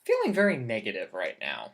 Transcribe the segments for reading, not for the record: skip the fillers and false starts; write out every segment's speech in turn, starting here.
feeling very negative right now.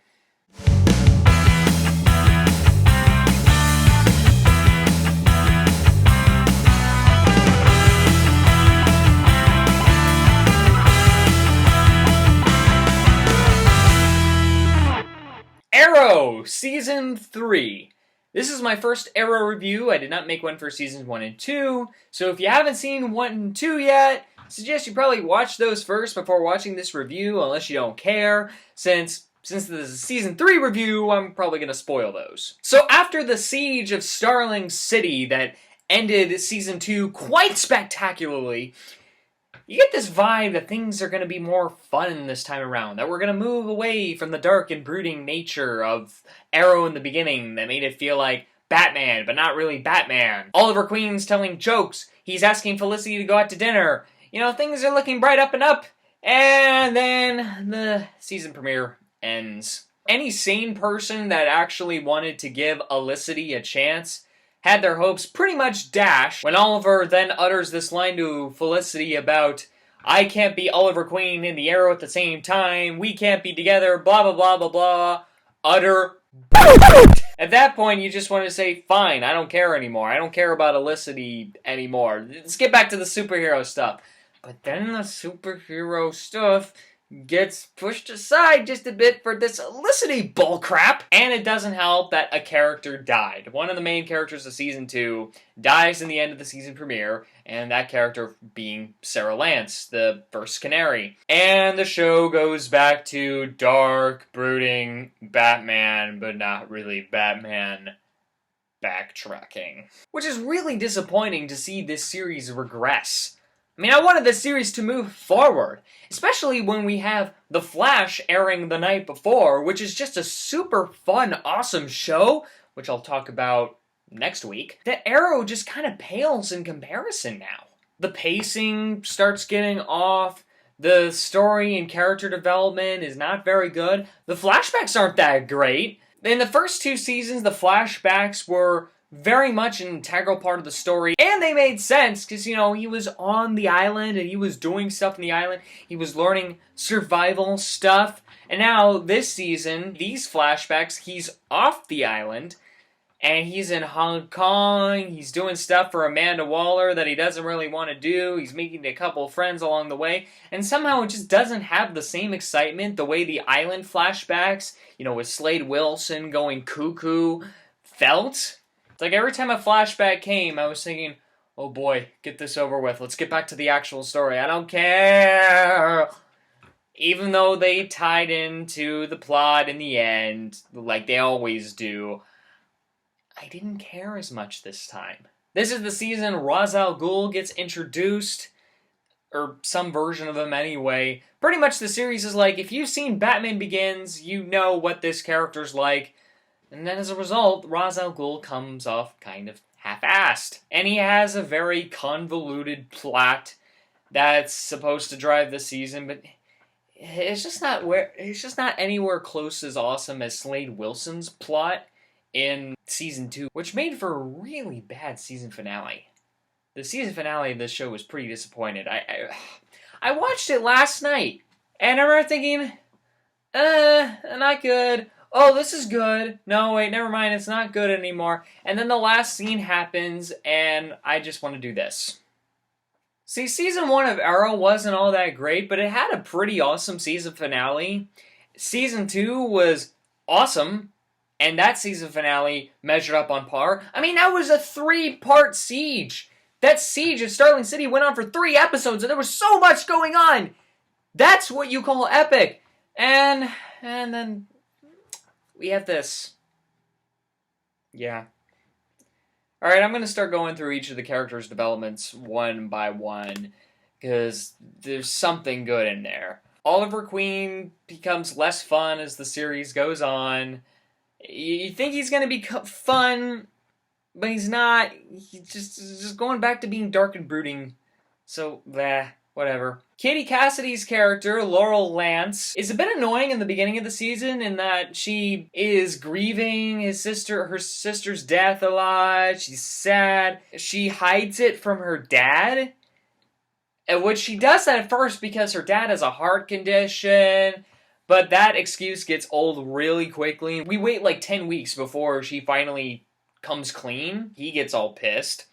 Arrow, Season 3. This is my first Arrow review. I did not make one for Seasons 1 and 2, so if you haven't seen 1 and 2 yet, I suggest you probably watch those first before watching this review, unless you don't care, since this is a Season 3 review, I'm probably going to spoil those. So after the siege of Starling City that ended Season 2 quite spectacularly, you get this vibe that things are going to be more fun this time around, that we're going to move away from the dark and brooding nature of Arrow in the beginning that made it feel like Batman, but not really Batman. Oliver Queen's telling jokes, he's asking Felicity to go out to dinner, you know, things are looking bright up and up, and then the season premiere ends. Any sane person that actually wanted to give Felicity a chance had their hopes pretty much dashed when Oliver then utters this line to Felicity about, I can't be Oliver Queen and the Arrow at the same time, we can't be together, blah blah blah blah blah. Utter At that point, you just want to say, fine, I don't care anymore. I don't care about Felicity anymore. Let's get back to the superhero stuff. But then the superhero stuff gets pushed aside just a bit for this Felicity bullcrap. And it doesn't help that a character died. One of the main characters of Season 2 dies in the end of the season premiere, and that character being Sarah Lance, the first Canary. And the show goes back to dark, brooding Batman, but not really Batman backtracking. Which is really disappointing to see this series regress. I mean, I wanted this series to move forward, especially when we have The Flash airing the night before, which is just a super fun, awesome show, which I'll talk about next week. The Arrow just kind of pales in comparison now. The pacing starts getting off, the story and character development is not very good, the flashbacks aren't that great. In the first 2 seasons, the flashbacks were very much an integral part of the story, and they made sense, because, you know, he was on the island, and he was doing stuff on the island, he was learning survival stuff, and now, this season, these flashbacks, he's off the island, and he's in Hong Kong, he's doing stuff for Amanda Waller that he doesn't really want to do, he's making a couple friends along the way, and somehow it just doesn't have the same excitement the way the island flashbacks, you know, with Slade Wilson going cuckoo, felt. It's like every time a flashback came, I was thinking, oh boy, get this over with. Let's get back to the actual story. I don't care. Even though they tied into the plot in the end, like they always do, I didn't care as much this time. This is the season Ra's al Ghul gets introduced, or some version of him anyway. Pretty much the series is like, if you've seen Batman Begins, you know what this character's like. And then as a result, Ra's al Ghul comes off kind of half-assed. And he has a very convoluted plot that's supposed to drive the season, but it's just not anywhere close as awesome as Slade Wilson's plot in Season 2, which made for a really bad season finale. The season finale of this show was pretty disappointed. I watched it last night, and I remember thinking, not good. Oh, this is good. No, wait, never mind, it's not good anymore. And then the last scene happens, and I just want to do this. See, Season 1 of Arrow wasn't all that great, but it had a pretty awesome season finale. Season 2 was awesome, and that season finale measured up on par. I mean, that was a 3-part siege. That siege of Starling City went on for 3 episodes, and there was so much going on. That's what you call epic. And then we have this. Yeah. Alright, I'm going to start going through each of the characters' developments one by one, because there's something good in there. Oliver Queen becomes less fun as the series goes on. You think he's going to be fun, but he's not. He's just going back to being dark and brooding. So, whatever. Katie Cassidy's character, Laurel Lance, is a bit annoying in the beginning of the season in that she is grieving her sister's death a lot. She's sad. She hides it from her dad, which she does that at first because her dad has a heart condition, But that excuse gets old really quickly. We wait like 10 weeks before she finally comes clean. He gets all pissed.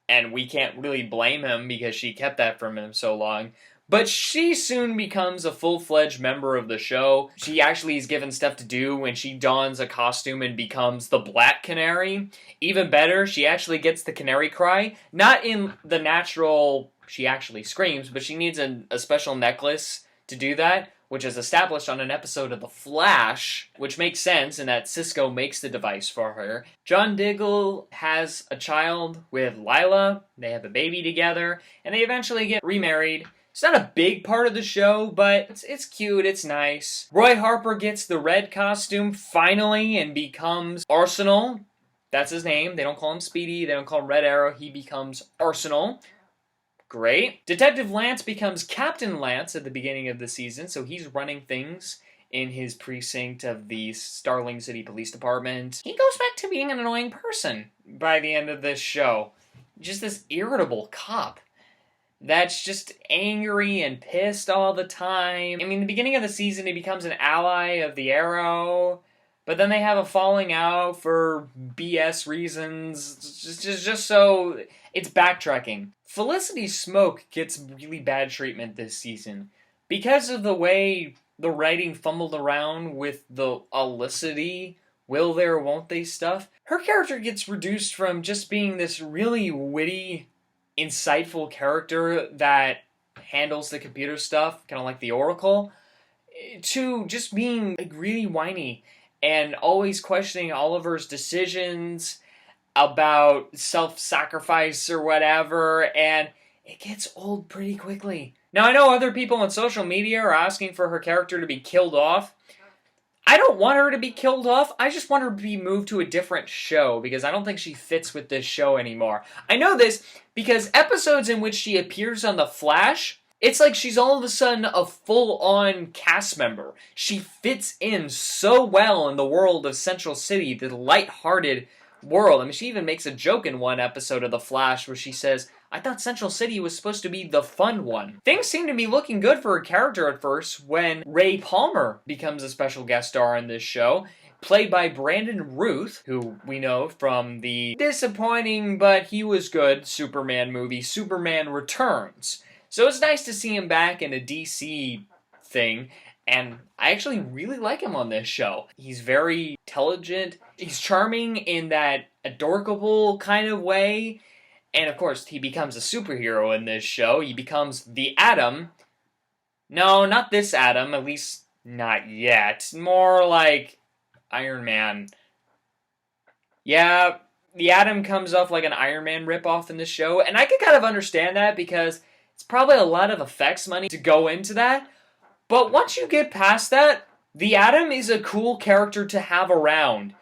And we can't really blame him because she kept that from him so long. But she soon becomes a full-fledged member of the show. She actually is given stuff to do when she dons a costume and becomes the Black Canary. Even better, she actually gets the canary cry. Not in the natural, she actually screams, but she needs a special necklace to do that, which is established on an episode of The Flash, which makes sense in that Cisco makes the device for her. John Diggle has a child with Lila. They have a baby together, and they eventually get remarried. It's not a big part of the show, but it's cute, it's nice. Roy Harper gets the red costume finally and becomes Arsenal. That's his name. They don't call him Speedy, they don't call him Red Arrow. He becomes Arsenal. Great. Detective Lance becomes Captain Lance at the beginning of the season, so he's running things in his precinct of the Starling City Police Department. He goes back to being an annoying person by the end of this show. Just this irritable cop that's just angry and pissed all the time. I mean, the beginning of the season, he becomes an ally of the Arrow, but then they have a falling out for BS reasons. Just so... It's backtracking. Felicity Smoak gets really bad treatment this season. Because of the way the writing fumbled around with the Olicity, will there, won't they stuff, her character gets reduced from just being this really witty, insightful character that handles the computer stuff, kind of like the Oracle, to just being like really whiny and always questioning Oliver's decisions about self-sacrifice or whatever, and it gets old pretty quickly. Now, I know other people on social media are asking for her character to be killed off. I don't want her to be killed off. I just want her to be moved to a different show because I don't think she fits with this show anymore. I know this because episodes in which she appears on The Flash, it's like she's all of a sudden a full-on cast member. She fits in so well in the world of Central City, the lighthearted world. I mean, she even makes a joke in one episode of The Flash where she says, I thought Central City was supposed to be the fun one. Things seem to be looking good for her character at first when Ray Palmer becomes a special guest star in this show, played by Brandon Routh, who we know from the disappointing but he was good Superman movie, Superman Returns. So it's nice to see him back in a DC thing, and I actually really like him on this show. He's very intelligent. He's charming in that adorable kind of way. And of course, he becomes a superhero in this show. He becomes the Atom. No, not this Atom. At least not yet. More like Iron Man. Yeah, the Atom comes off like an Iron Man ripoff in this show. And I can kind of understand that because it's probably a lot of effects money to go into that. But once you get past that, the Atom is a cool character to have around.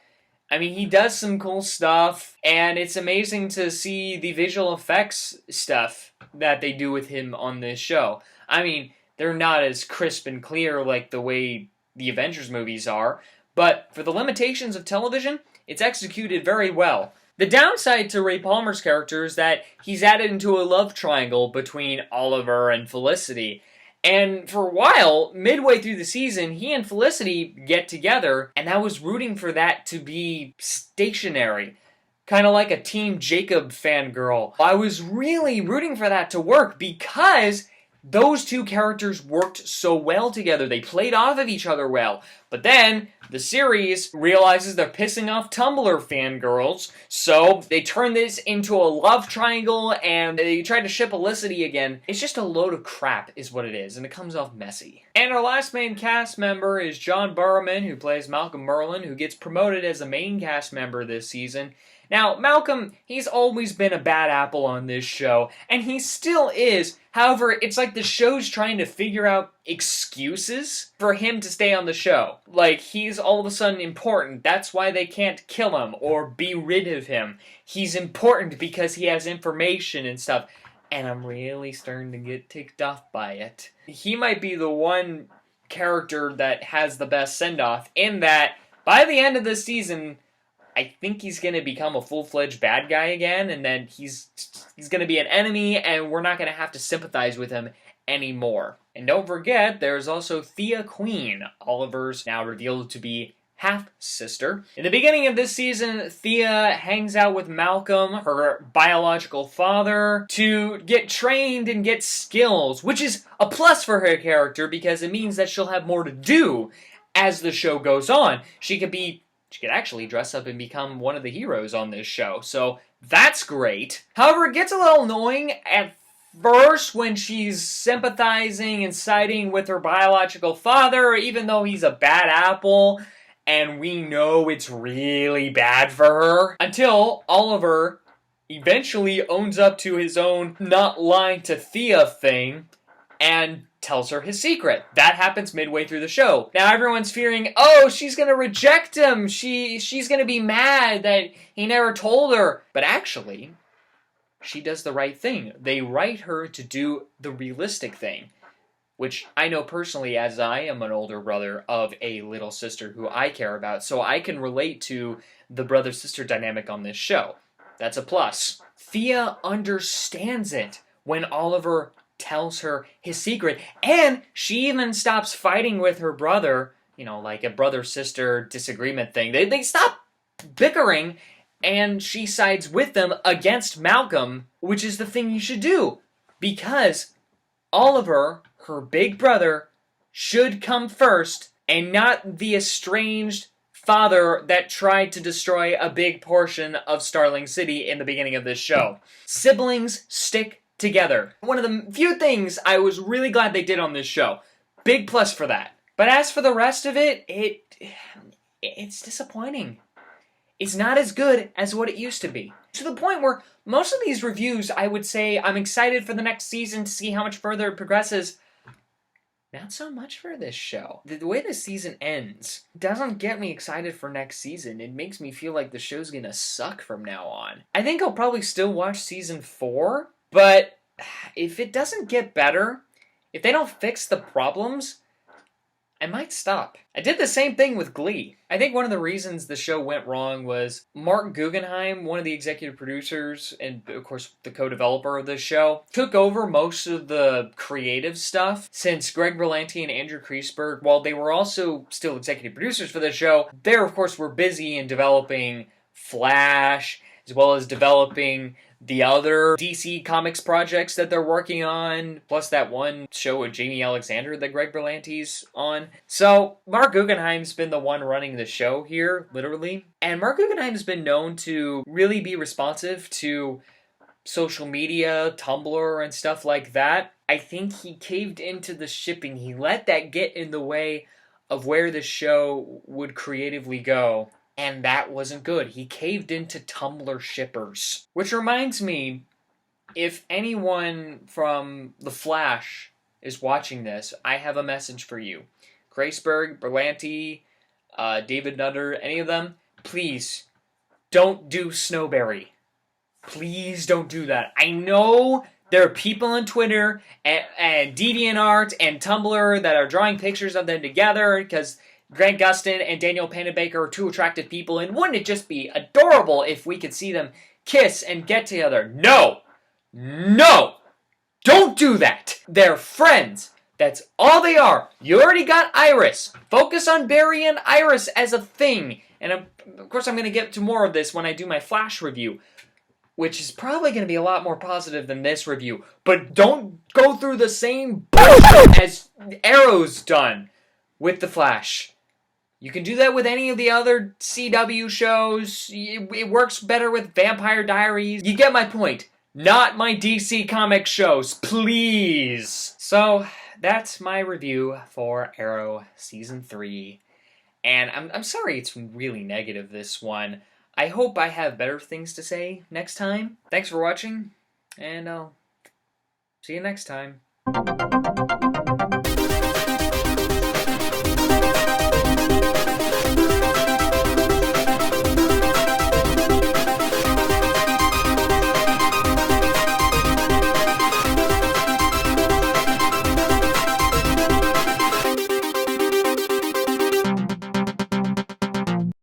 I mean, he does some cool stuff, and it's amazing to see the visual effects stuff that they do with him on this show. I mean, they're not as crisp and clear like the way the Avengers movies are, but for the limitations of television, it's executed very well. The downside to Ray Palmer's character is that he's added into a love triangle between Oliver and Felicity. And for a while, midway through the season, he and Felicity get together, and I was rooting for that to be stationary. Kind of like a Team Jacob fangirl. I was really rooting for that to work because those two characters worked so well together. They played off of each other well. But then, the series realizes they're pissing off Tumblr fangirls, so they turn this into a love triangle, and they try to ship Felicity again. It's just a load of crap, is what it is, and it comes off messy. And our last main cast member is John Barrowman, who plays Malcolm Merlyn, who gets promoted as a main cast member this season. Now, Malcolm, he's always been a bad apple on this show, and he still is. However, it's like the show's trying to figure out excuses for him to stay on the show. Like, he's all of a sudden important. That's why they can't kill him or be rid of him. He's important because he has information and stuff. And I'm really starting to get ticked off by it. He might be the one character that has the best send-off in that by the end of the season, I think he's going to become a full-fledged bad guy again, and then he's going to be an enemy, and we're not going to have to sympathize with him anymore. And don't forget, there's also Thea Queen, Oliver's now revealed to be half-sister. In the beginning of this season, Thea hangs out with Malcolm, her biological father, to get trained and get skills, which is a plus for her character because it means that she'll have more to do as the show goes on. She could actually dress up and become one of the heroes on this show, so that's great. However, it gets a little annoying at first when she's sympathizing and siding with her biological father, even though he's a bad apple, and we know it's really bad for her, until Oliver eventually owns up to his own not lying to Thea thing and tells her his secret. That happens midway through the show. Now everyone's fearing, oh, she's gonna reject him. She's gonna be mad that he never told her. But actually, she does the right thing. They write her to do the realistic thing, which I know personally as I am an older brother of a little sister who I care about, so I can relate to the brother-sister dynamic on this show. That's a plus. Thea understands it when Oliver tells her his secret, and she even stops fighting with her brother, like a brother-sister disagreement thing. They stop bickering, and she sides with them against Malcolm, which is the thing you should do, because Oliver, her big brother, should come first, and not the estranged father that tried to destroy a big portion of Starling City in the beginning of this show. Siblings stick together. One of the few things I was really glad they did on this show. Big plus for that. But as for the rest of it, it's disappointing. It's not as good as what it used to be. To the point where most of these reviews, I would say, I'm excited for the next season to see how much further it progresses. Not so much for this show. The way this season ends doesn't get me excited for next season. It makes me feel like the show's gonna suck from now on. I think I'll probably still watch season 4, but if it doesn't get better, if they don't fix the problems, I might stop. I did the same thing with Glee. I think one of the reasons the show went wrong was Marc Guggenheim, one of the executive producers and, of course, the co-developer of the show, took over most of the creative stuff since Greg Berlanti and Andrew Kreisberg, while they were also still executive producers for the show, they, of course, were busy in developing Flash, as well as developing the other DC Comics projects that they're working on, plus that one show with Jamie Alexander that Greg Berlanti's on. So, Marc Guggenheim's been the one running the show here, literally. And Marc Guggenheim's been known to really be responsive to social media, Tumblr, and stuff like that. I think he caved into the shipping. He let that get in the way of where the show would creatively go. And that wasn't good. He caved into Tumblr shippers. Which reminds me, if anyone from The Flash is watching this, I have a message for you. Kreisberg, Berlanti, David Nutter, any of them, please don't do Snowberry. Please don't do that. I know there are people on Twitter and DeviantArt and Tumblr that are drawing pictures of them together because Grant Gustin and Daniel Panabaker are two attractive people, and wouldn't it just be adorable if we could see them kiss and get together? No! No! Don't do that! They're friends. That's all they are. You already got Iris. Focus on Barry and Iris as a thing. And of course I'm going to get to more of this when I do my Flash review, which is probably going to be a lot more positive than this review. But don't go through the same bullshit as Arrow's done with The Flash. You can do that with any of the other CW shows. It works better with Vampire Diaries. You get my point. Not my DC Comics shows, please. So, that's my review for Arrow Season 3. And I'm sorry it's really negative, this one. I hope I have better things to say next time. Thanks for watching, and I'll see you next time.